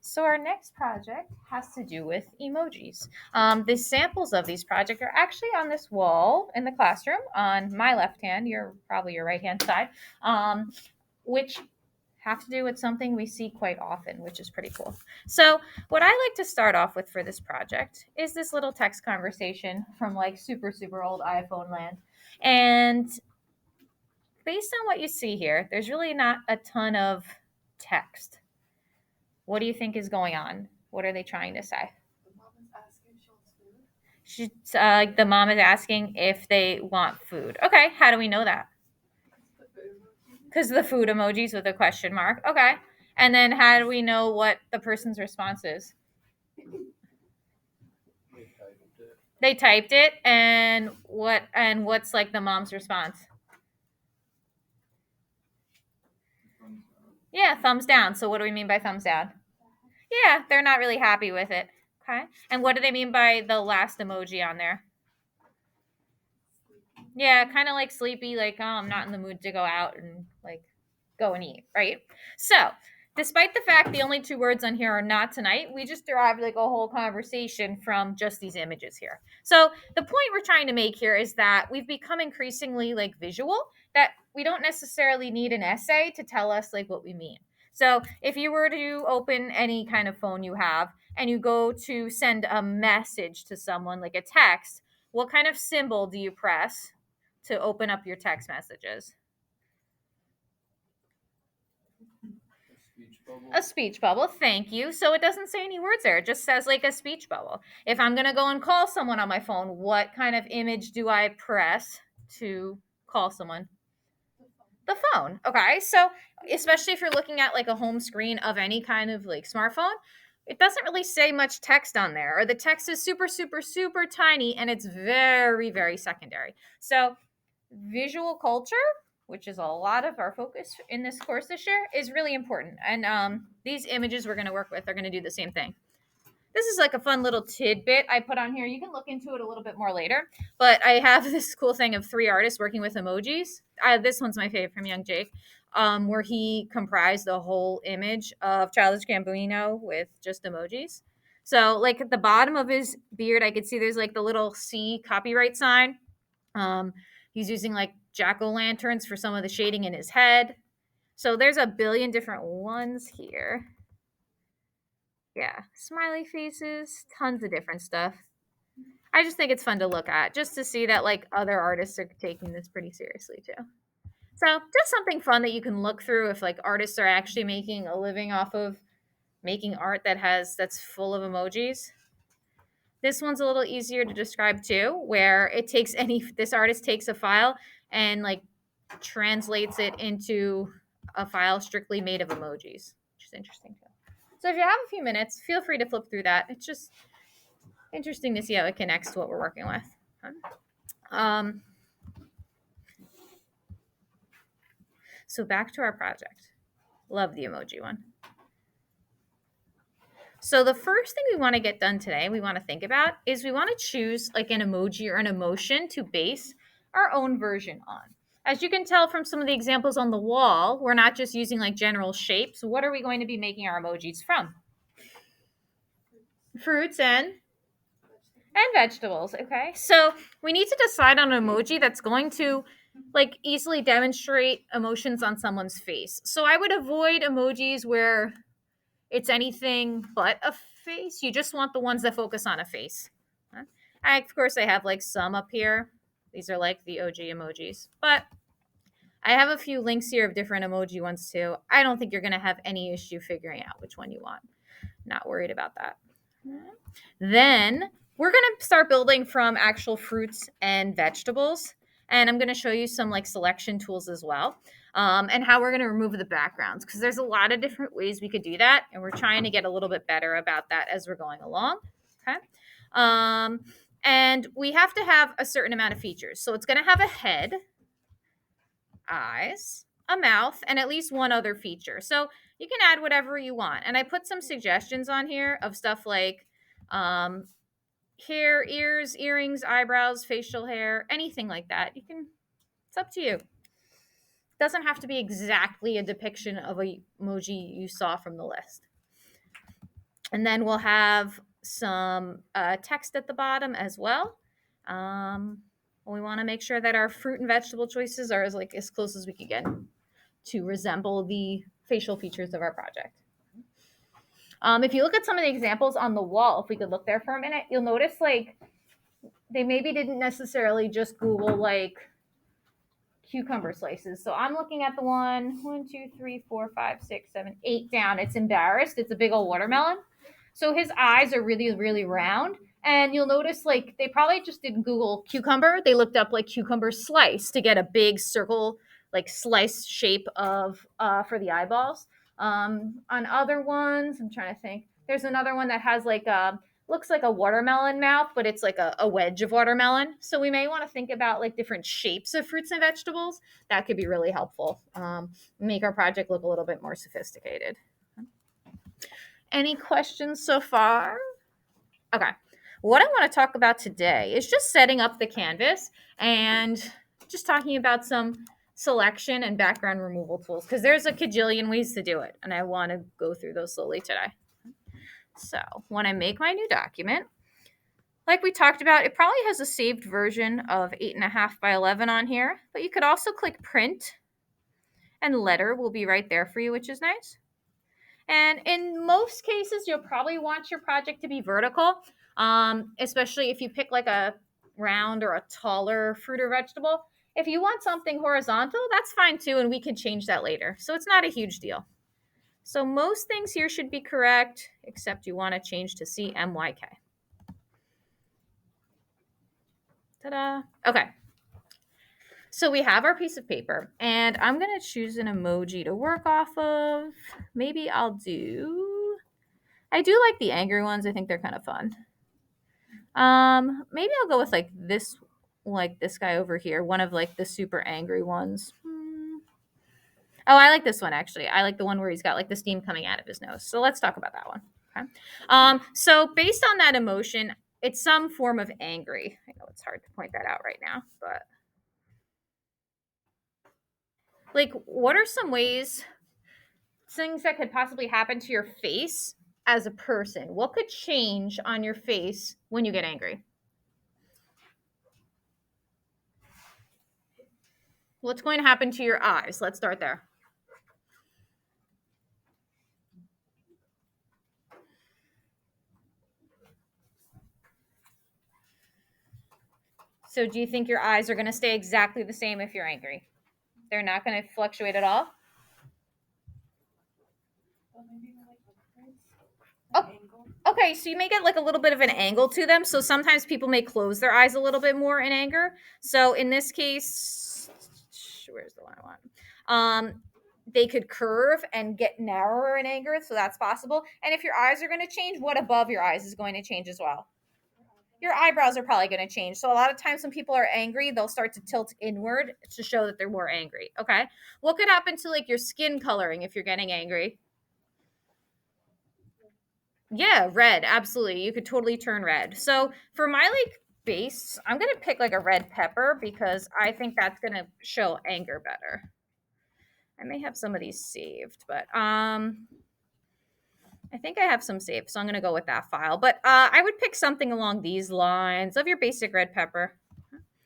So our next project has to do with emojis. The samples of these projects are actually on this wall in the classroom on my left hand, probably your right hand side, which have to do with something we see quite often, which is pretty cool. So what I like to start off with for this project is this little text conversation from like super old iPhone land. And based on what you see here, there's really not a ton of text. What do you think is going on? What are they trying to say? The mom is asking if they want food. Okay, how do we know that? Because the food emojis with a question mark. Okay, and then how do we know what the person's response is? They typed it, and what's like the mom's response? Yeah, thumbs down. So what do we mean by thumbs down? Yeah, they're not really happy with it. Okay, and what do they mean by the last emoji on there? Yeah, kind of like sleepy, like, oh, I'm not in the mood to go out and like go and eat, right? So, despite the fact the only two words on here are not tonight, we just derived like a whole conversation from just these images here. So, the point we're trying to make here is that we've become increasingly like visual, that we don't necessarily need an essay to tell us like what we mean. So, if you were to open any kind of phone you have and you go to send a message to someone, like a text, what kind of symbol do you press to open up your text messages? A speech bubble, thank you. So it doesn't say any words there. It just says like a speech bubble. If I'm going to go and call someone on my phone, what kind of image do I press to call someone? The phone. Okay. So, especially if you're looking at like a home screen of any kind of like smartphone, it doesn't really say much text on there, or the text is super tiny and it's very secondary. So, visual culture, which is a lot of our focus in this course this year, is really important. And these images we're going to work with are going to do the same thing. This is like a fun little tidbit I put on here. You can look into it a little bit more later. But I have this cool thing of 3 artists working with emojis. This one's my favorite from Young Jake, where he comprised the whole image of Childish Gambino with just emojis. So, like at the bottom of his beard, I could see there's like the little C copyright sign. Um, he's using like jack o' lanterns for some of the shading in his head. So there's a billion different ones here. Yeah, smiley faces, tons of different stuff. I just think it's fun to look at, just to see that like other artists are taking this pretty seriously too. So just something fun that you can look through if like artists are actually making a living off of making art that's full of emojis. This one's a little easier to describe too, where this artist takes a file and like translates it into a file strictly made of emojis, which is interesting too. So if you have a few minutes, feel free to flip through that. It's just interesting to see how it connects to what we're working with. Um, so back to our project. Love the emoji one. So the first thing we want to get done today, we want to think about, is we want to choose like an emoji or an emotion to base our own version on. As you can tell from some of the examples on the wall, we're not just using like general shapes. What are we going to be making our emojis from? Fruits and vegetables. Okay. So we need to decide on an emoji that's going to like easily demonstrate emotions on someone's face. So I would avoid emojis where it's anything but a face. You just want the ones that focus on a face. Of course, I have like some up here. These are like the OG emojis. But I have a few links here of different emoji ones too. I don't think you're going to have any issue figuring out which one you want. Not worried about that. Then we're going to start building from actual fruits and vegetables. And I'm going to show you some like selection tools as well. And how we're going to remove the backgrounds, because there's a lot of different ways we could do that. And we're trying to get a little bit better about that as we're going along. Okay. And we have to have a certain amount of features. So it's going to have a head, eyes, a mouth, and at least one other feature. So you can add whatever you want. And I put some suggestions on here of stuff like hair, ears, earrings, eyebrows, facial hair, anything like that. It's up to you. It doesn't have to be exactly a depiction of a emoji you saw from the list. And then we'll have some text at the bottom as well. Um, we want to make sure that our fruit and vegetable choices are as close as we can get to resemble the facial features of our project. If you look at some of the examples on the wall, if we could look there for a minute, you'll notice like they maybe didn't necessarily just Google like cucumber slices. So I'm looking at the one, two, three, four, five, six, seven, eight down. It's embarrassed. It's a big old watermelon. So his eyes are really, really round. And you'll notice like they probably just didn't Google cucumber. They looked up like cucumber slice to get a big circle, like slice shape of for the eyeballs. On other ones, I'm trying to think. There's another one that has like a looks like a watermelon mouth, but it's like a wedge of watermelon. So we may want to think about like different shapes of fruits and vegetables. That could be really helpful. Make our project look a little bit more sophisticated. Any questions so far? Okay. What I want to talk about today is just setting up the canvas and just talking about some selection and background removal tools because there's a cajillion ways to do it. And I want to go through those slowly today. So when I make my new document, like we talked about, it probably has a saved version of 8.5 by 11 on here, but you could also click print and letter will be right there for you, which is nice. And in most cases, you'll probably want your project to be vertical, especially if you pick like a round or a taller fruit or vegetable. If you want something horizontal, that's fine too, and we can change that later. So it's not a huge deal. So most things here should be correct, except you want to change to CMYK. Ta-da. Okay. So we have our piece of paper, and I'm going to choose an emoji to work off of. Maybe I do like the angry ones. I think they're kind of fun. Maybe I'll go with like this guy over here, one of like the super angry ones. Oh, I like this one actually. I like the one where he's got like the steam coming out of his nose. So let's talk about that one. Okay. So based on that emotion, it's some form of angry. I know it's hard to point that out right now, but like what are some ways things that could possibly happen to your face as a person? What could change on your face when you get angry? What's going to happen to your eyes? Let's start there. So, do you think your eyes are going to stay exactly the same if you're angry? They're not going to fluctuate at all? Oh, okay, so you may get like a little bit of an angle to them. So sometimes people may close their eyes a little bit more in anger. So in this case, where's the one I want? They could curve and get narrower in anger. So that's possible. And if your eyes are going to change, what above your eyes is going to change as well? Your eyebrows are probably going to change. So a lot of times when people are angry, they'll start to tilt inward to show that they're more angry. Okay. What could happen to like your skin coloring if you're getting angry? Yeah, red. Absolutely. You could totally turn red. So for my like base, I'm going to pick like a red pepper because I think that's going to show anger better. I may have some of these saved, but I think I have some saved, so I'm going to go with that file. But I would pick something along these lines of your basic red pepper.